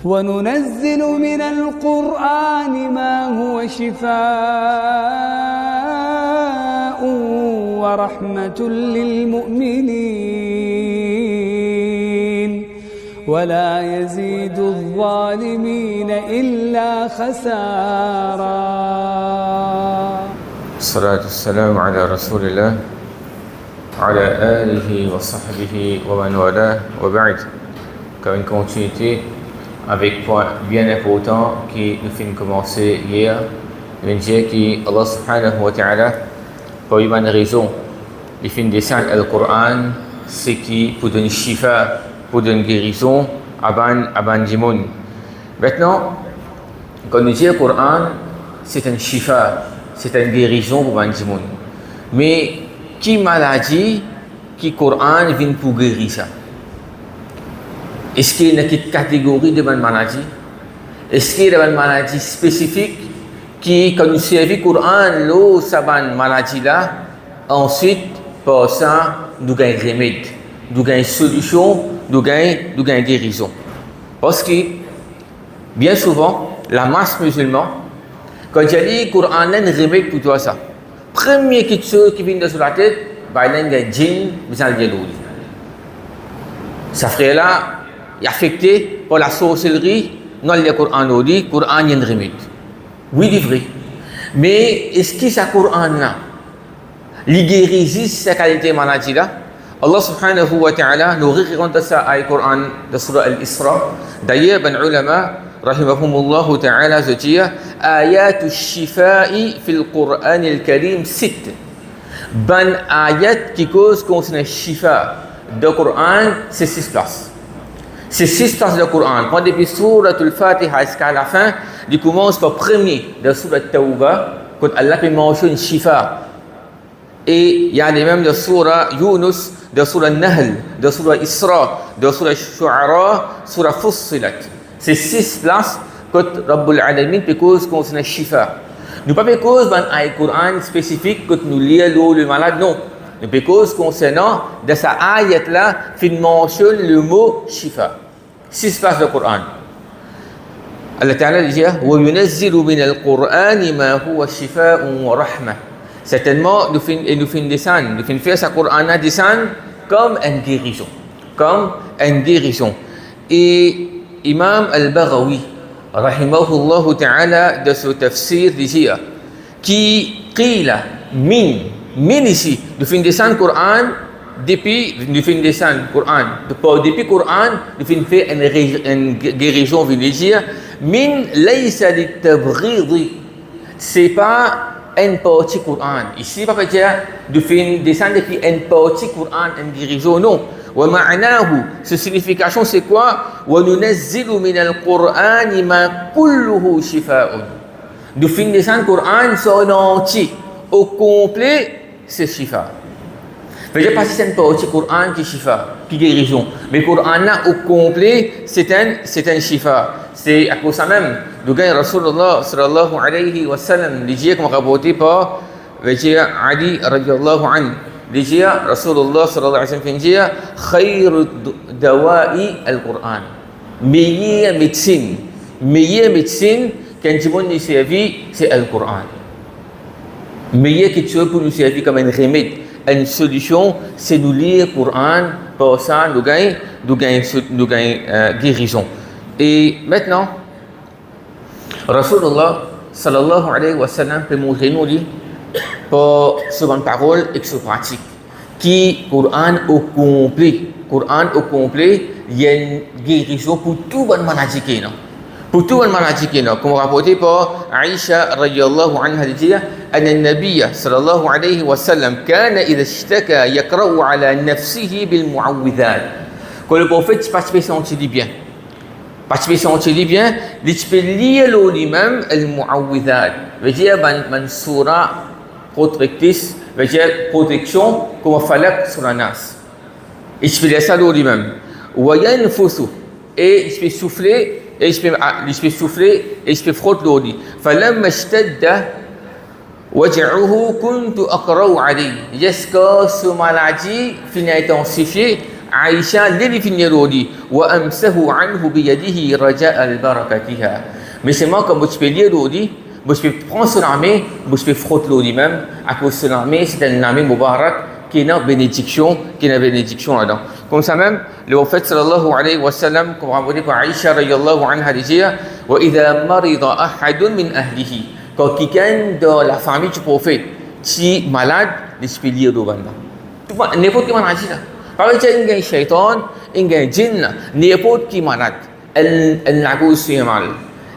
وننزل من القرآن ما هو شفاء ورحمة للمؤمنين ولا يزيد الظالمين إلا خسارا. الصلاة والسلام على رسول الله على آله وصحبه ومن والاه وبعد. Comme une continuité avec point bien important qui nous fait commencer hier, nous dire que Allah subhanahu wa ta'ala pour une raison il fait descendre le Coran c'est qui pour donner shifa, pour donner guérison à ban djimoun. Maintenant quand nous dit le Coran c'est un shifa, c'est une guérison pour ban djimoun, mais qui maladie qui Coran vient pour guérir ça? Est-ce qu'il y a une catégorie de bonnes maladies? Est-ce qu'il y a une maladie spécifique qui, quand nous servons le Coran, l'eau, cette maladie-là, ensuite, pour ça, nous gagnons remède, nous gagnons solution, nous gagnons guérison. Parce que, bien souvent, la masse musulmane, quand il dit le Coran, il y a un remède pour tout ça. Première chose qui vient de sur la tête, il y a un djinn, mais ça le dit. Ça ferait là, est affecté par la sorcellerie, non le Coran nous dit, le Coran y a une remède. Oui, c'est vrai. Mais est-ce que ce Coran-là, il guérit cette qualité de maladie-là? Allah subhanahu wa ta'ala nous raconte ça à Coran de Surah Al-Isra. D'ailleurs, ben ulama, rahimahumullah ta'ala, je dis, ayatu shifa'i fil Qur'an al-Karim 6. Ben ayat qui cause concernant shifa de Coran, c'est 6 places. C'est 6 places du Coran. Quand depuis Surah Al-Fatiha jusqu'à la fin, il commence par premier de Surah Tawbah, quand Allah peut mentionner Shifa. Et il y a les mêmes de Surah Yunus, de Surah Nahl, de Surah Isra, de Surah Shu'ara, Surah Fussilat. C'est 6 places quand Rabbul Alamin peut cause concernant Shifa. Nous pas cause d'un Coran spécifique quand nous lisons le malade, non. Nous pas cause concernant de sa ayat là, qui mentionne le mot Shifa. 6 places du Coran. Allah Ta'ala dit وَيُنَزِّلُ مِنَ الْقُرْآنِ مَا هُوَ شِفَاءٌ وَرَحْمَةٌ. Certainement, nous faisons descendre, nous faisons faire ce Coran descendre comme une guérison. Comme une guérison. Et Imam Al-Baghawi, rahimahullah ta'ala, de ce tafsir, dit qui qila min ici, nous faisons descendre le Coran. Depuis nous faisons descendre le Coran, depuis le Coran nous faisons faire une guérison, veut dire min laysa litabghid, c'est pas une partie Coran. Ici pas dire nous faisons descendre depuis une partie Coran, une guérison, non. Wa ma'nahu, sa signification c'est quoi? Wa nunazzilu min al-Qur'an ma kulluhu shifaa'un. Nous faisons descendre le Coran son entier, au complet, c'est shifa. Je ne sais pas si c'est une partie Coran qui shifa, qui guérison. Mais le Coran là au complet, c'est un shifa. C'est à cause de ça même. Le gars Rasulullah sallallahu alayhi wa sallam, il dit comme rapporté par Ali radiyallahu anhu. Il dit Rasulullah sallallahu alayhi wa sallam dit khayru dawa'i al-Quran. Meilleure médecine quand tu nous servir, c'est le Coran. Meilleure quelque chose pour nous servir comme un remède. Une solution, c'est nous lire le Coran, pour ça nous gagnons guérison. Et maintenant, Rasulullah sallallahu alayhi wa sallam peut montrer nous pour seconde parole et ce pratique. Qui Coran au complet, il y a une guérison pour toute bonne maladie qui est là. Pour toute bonne maladie qui est là. Comme rapporté par Aïcha radiyallahu anha dit أن النبي صلى الله عليه وسلم كان إذا اشتكى يقرأ على نفسه بالمعوذات. Quand le prophète participe sentir bien, il peut lire lui-même le mu'awwidhat. Veut dire une surah protectrice, veut dire protection comme falak sur la nas. Il peut lire ça lui-même. Wa yanfusu, et il peut souffler, et il peut frotter l'eau. فلما اشتد وجعه كنت أقرأ عليه. Jusqu'à ce maladie finit intensifié, Aisha li définir rodi wa amsahu anhu bi yadihi raja al barakatiha. Mais c'est moi comme je peux lire rodi, je peux prendre son armée, je peux frotter rodi même à cause de son armée, c'est un armée mubarak qui est une bénédiction, là-dedans. Comme ça même, le prophète sallallahu alayhi wa sallam, comme rapporté par Aisha radiallahu anha, dit wa idha marida ahadun min ahlihi. Quand quelqu'un dans la famille du prophète est malade, il peut lire rodi. N'importe qui maladie là. Par exemple, il y a un shaitan, il y a un djinn, n'importe qui malade, elle la cause fait mal,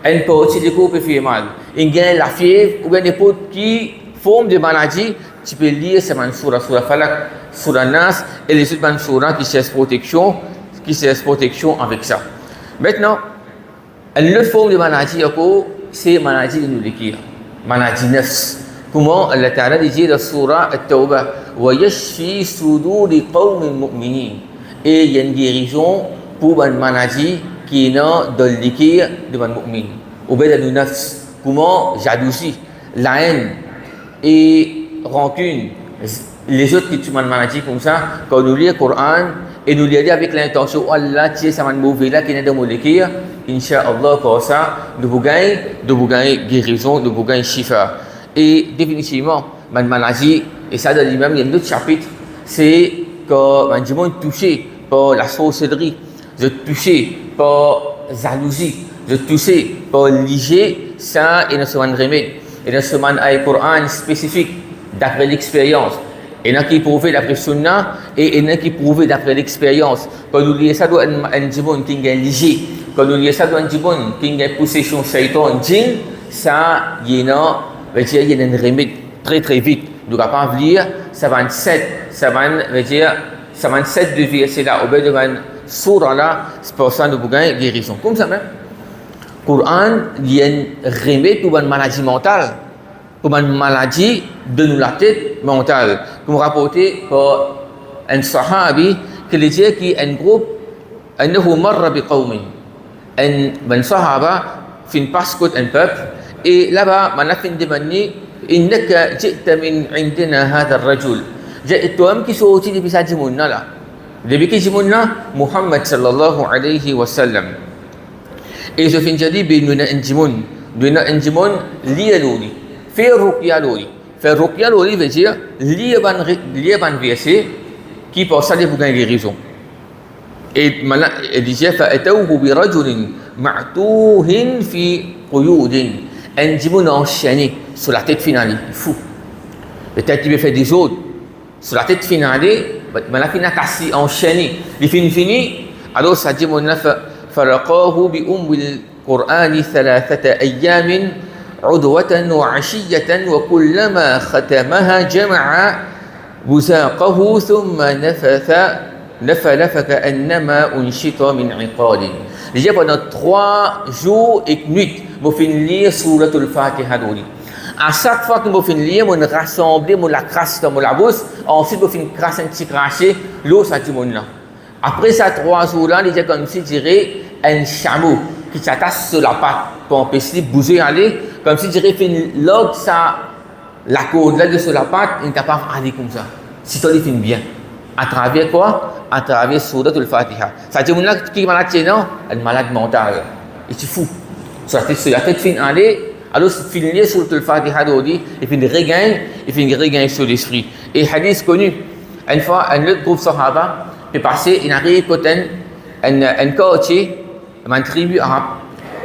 elle peut du corps fait mal, il y a la fièvre ou bien n'importe qui forme de maladie, tu peux lire cette surah Falak, surah Nas et les autres surahs qui cherchent protection avec ça. Maintenant, une autre forme de maladie, c'est maladie de nous maladie nefs. Comment Allah Ta'ala dit dans surah At-Tawbah wa yashfi suduri qawmin mu'minin, et il y a une guérison pour une maladie qui est dans le liquide de un mu'min ou bien de nafs. Comment jalousie, la haine et rancune, les autres qui tuent une maladie comme ça, quand nous lisons le Coran et nous lisons avec l'intention Allah tient ça une mauvaise là qui est dans mon liquide, Inch'Allah pour ça nous vous gagnez guérison, nous vous gagnez shifa. Et définitivement, une maladie, et ça dans l'imam, il y a un autre chapitre, c'est que les gens sont touchés par la sorcellerie, ils sont touchés par la jalousie, ils sont touchés par l'IG, ça est dans un remède. Et dans ce moment, il y a un Coran spécifique d'après l'expérience. Il y en a qui prouvent d'après Sunna et il y en a qui prouvent d'après l'expérience. Quand nous lisons ça, il y a un djibon qui est l'IG. Quand nous lisons ça, il y a un djibon qui est possession shaitan, djinn, ça, il y a un remède très très vite. Donc à pas lire, ça va 7 de versets là, au bout de surah là, c'est pour ça que nous gagnons guérison. Comme ça même, Coran, il y a un remède pour une maladie mentale, pour une maladie de nous la tête mentale. Comme rapporté par un sahabi qui dit qu'il y a un groupe, أنه مر بقوم, un sahaba fin passe côté un peuple. Et là-bas, on a fait une demande, إنك جئت من عندنا هذا الرجل. جئت أم كي سوتي دي بيسا جمونا لا. دي بيكي جمونا محمد صلى الله عليه وسلم. Et je finis dit بيننا انجمون لي لوري. Faire ruqya lori. Faire ruqya lori veut dire lire ban verset qui pour ça vous gagner guérison. Et maintenant, il dit فأتوه برجل معتوه في قيود. Un djimoun enchaîné sur la tête finale, fou. Peut-être qu'il veut faire des autres. Sur la tête finale, mais la finale cassée, enchaîné. Il finit, alors ça djimoun là, فرقاه بأم القرآن 3 أيام عدوة وعشية وكلما ختمها جمع بزاقه ثم نفل فكأنما أنشط من عقال. Déjà pendant 3 jours et nuits, je vais lire Suratul Fatiha. À chaque fois que je vais lire, je vais rassembler, je la crasse dans la bouche. Ensuite, je vais crasse un petit craché, l'eau, ça dit là. Après ces 3 jours-là, il y a comme si je dirais un chameau qui s'attache sur la patte pour empêcher de bouger, aller. Comme si je dirais, la corde là sur la patte, il n'est pas aller comme ça. Si tu le fais bien. À travers quoi? À travers Suratul Fatiha. Ça dit là qui est malade, non? Un malade mental. Et c'est fou. Sur la tête fin aller, alors finir Suratul Fatiha d'aujourd'hui, et puis regagne sur l'esprit. Et hadith connu, une fois un autre groupe Sahaba est passé, il arrive côté un quartier, une tribu arabe,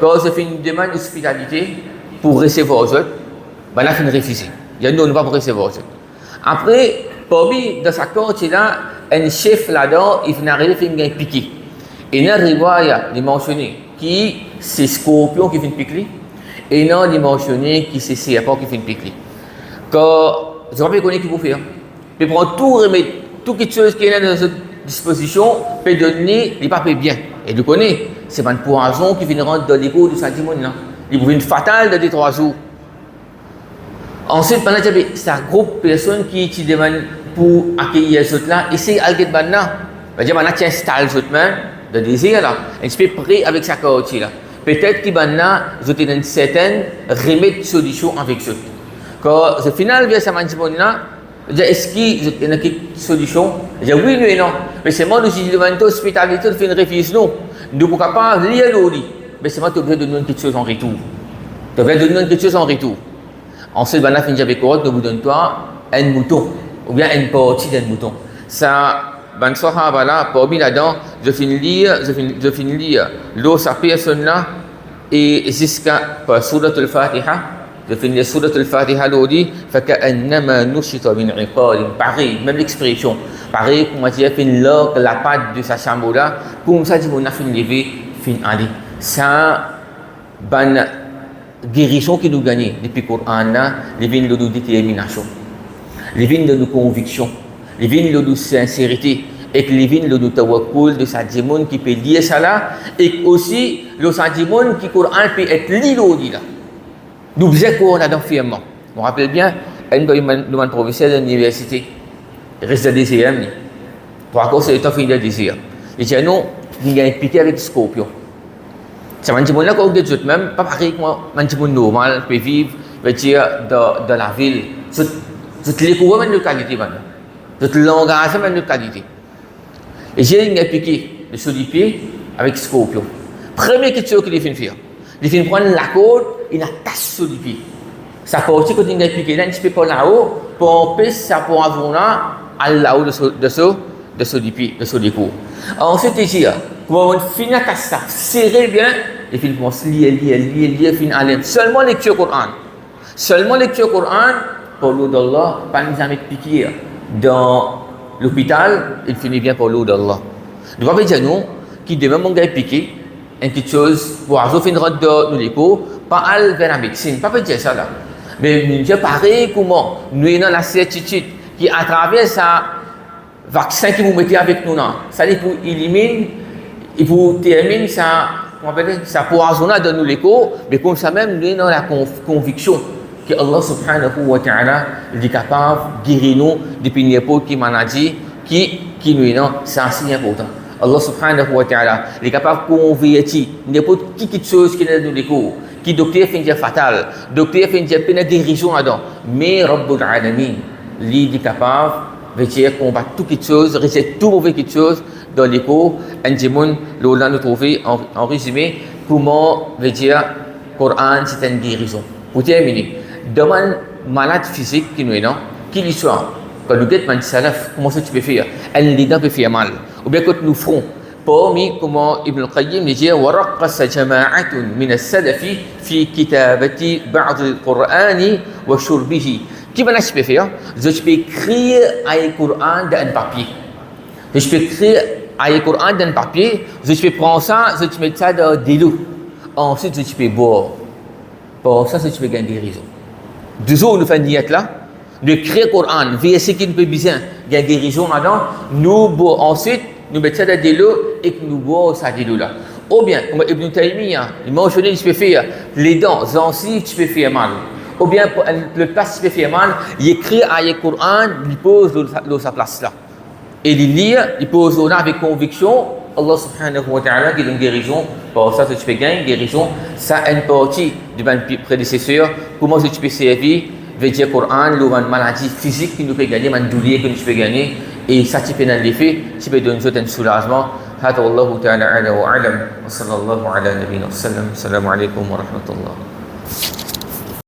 quand ils font une demande d'hospitalité pour recevoir eux, ben là ils refusent. Il y a non, on va pas recevoir eux. Après, parmi dans sa quartier là, un chef là-dedans, il vient arriver, il vient piquer. Et dans le riwaya, il mentionné qui c'est scorpion qui vient piquer, et non il mentionné qui c'est serpent qui vient piquer. Quand je ne sais pas qui vous faire, il prend tout remède, toute chose qui est dans cette disposition, peut donner, il pas bien. Et vous connaissez, c'est un poison qui vient rentrer dans l'ego de sa démon là. Il devient fatal dans les 3 jours. Ensuite, pendant que c'est un groupe de personnes qui demandent pour accueillir les autres là, et c'est Al-Ghid Banna. Maintenant, tu installes les autres mains de désir là, et tu peux prêt avec sa quartier là. Peut-être qu'il Banna, vous avez une certaine remède solution avec eux. Quand au final, via sa manjimon là, est-ce qu'il y a une solution? Je dis oui, mais non. Mais c'est moi, nous disons devant l'hospitalité, nous faisons une révision. Nous ne pouvons pas lire l'eau. Mais c'est moi qui dois donner quelque chose en retour. Tu dois donner quelque chose en retour. Ensuite, ben, nous vous donne toi un mouton, ou bien une partie d'un mouton. Ça, ben, sahaba là, parmi là-dedans, je finis lire l'eau, sa personne là, et jusqu'à Surat al-Fatiha. Je finis Surat al-Fatiha, l'eau dit, فَكَأَنَّمَا نُشِطَ مِنْ عِقَالٍ. Pareil, même l'expression. Pareil, comme tu as fait la patte de sa chambre là, comme ça, tu as fait lever, fin aller. Ça, ben, guérison qui nous gagne depuis le Coran là, les vignes de nos détermination, les vignes de nos convictions, les vignes de nos sincérité, et que les vignes de nos tawakkul, de sa démon qui peut lier ça là, et aussi le sentiment qui Coran peut être l'île là. Nous faisons quoi là dans firmement. Je me rappelle bien, un de professeur de l'université, il reste à DCM, pour encore c'est le temps fini de désir. Il dit non, il y a un piqué avec Scorpion. C'est un petit monde là qu'on dit tout même, pas pareil que moi, un petit monde normal, peut vivre, veut dire dans la ville. Toutes les cours même de qualité maintenant. Tout le langage même de qualité. Et j'ai un piqué de sur les pieds avec Scorpion. Première question qu'il fait faire. Il fait prendre la corde, il attache sur les pieds. Ça partit quand il a piqué là, un petit peu par là-haut, pour empêcher ça pour avoir là, à là-haut de sur les pieds, de sur les cours. Ensuite, il dit, pour finir à ça, serrer bien, et puis il commence à lire, finir à lire. Seulement lecture Coran. Seulement lecture Coran, pour l'eau d'Allah, pas nous jamais piqué dans l'hôpital, il finit bien pour l'eau d'Allah. Nous va dire nous, qui demain mon gars est piqué, une petite chose, pour avoir fait une route de nous l'écho, pas aller vers la médecine, pas dire ça là. Mais nous disons pareil comment nous avons la certitude qui à travers ça vaccin que vous mettez avec nous là, ça dit pour éliminer et pour terminer ça, ça poisonnage de nous l'écho, mais comme ça même nous avons la conviction que Allah subhanahu wa ta'ala est capable de guérir nous depuis n'importe quelle maladie qui nous est c'est assez important. Allah subhanahu wa ta'ala est capable de convertir n'importe quelle chose qui est dans les cours, qui docteur fait une fatale, docteur fait une guérison là-dedans. Mais Rabbul Alamin, lui est capable de combattre toutes les choses, rejeter tout mauvais quelque chose dans les cours. Un démon, là nous trouver en résumé comment veut dire Coran c'est une guérison. Pour terminer, dans un malade physique qui nous est là, qui l'histoire. Quand nous guettons un salaf, comment ça tu peux faire? Les dents peuvent faire mal. Ou bien quand nous ferons, parmi comment Ibn al-Qayyim dit وَرَقَّصَ جَمَاعَةٌ مِنَ السَّلَفِ فِي كِتَابَةِ بَعْضِ الْقُرْآنِ وَشُرْبِهِ. Qui va nous faire? Je peux écrire le Coran dans un papier. Je peux écrire le Coran dans un papier. Je peux prendre ça, je peux mettre ça dans de l'eau. Ensuite, je peux boire. Pour ça, je peux gagner des raisons. Deux jours, nous faisons une diète là. De créer le Coran, verset qui nous peut bien, il y a des guérisons là-dedans, nous boire ensuite, nous mettons ça dans de l'eau et que nous boire ça de l'eau là. Ou bien, comme Ibn Taymiyyah, il mentionné, tu peux faire les dents, gencives, tu peux faire mal. Ou bien, le place, tu peux faire mal, il écrit le Coran, il pose dans sa place là. Et il lit, il pose là avec conviction, Allah subhanahu wa ta'ala qui donne guérison. Pour ça, tu peux gagner guérison. Ça, une partie de mes prédécesseurs, comment tu peux servir. Veut dire Coran, une maladie physique qui nous peut gagner, une douleur que nous peut gagner, et ça tu peux dans l'effet, tu peux donner un soulagement. هذا والله تعالى أعلى وأعلم وصلى الله على نبينا وسلم السلام عليكم ورحمة الله.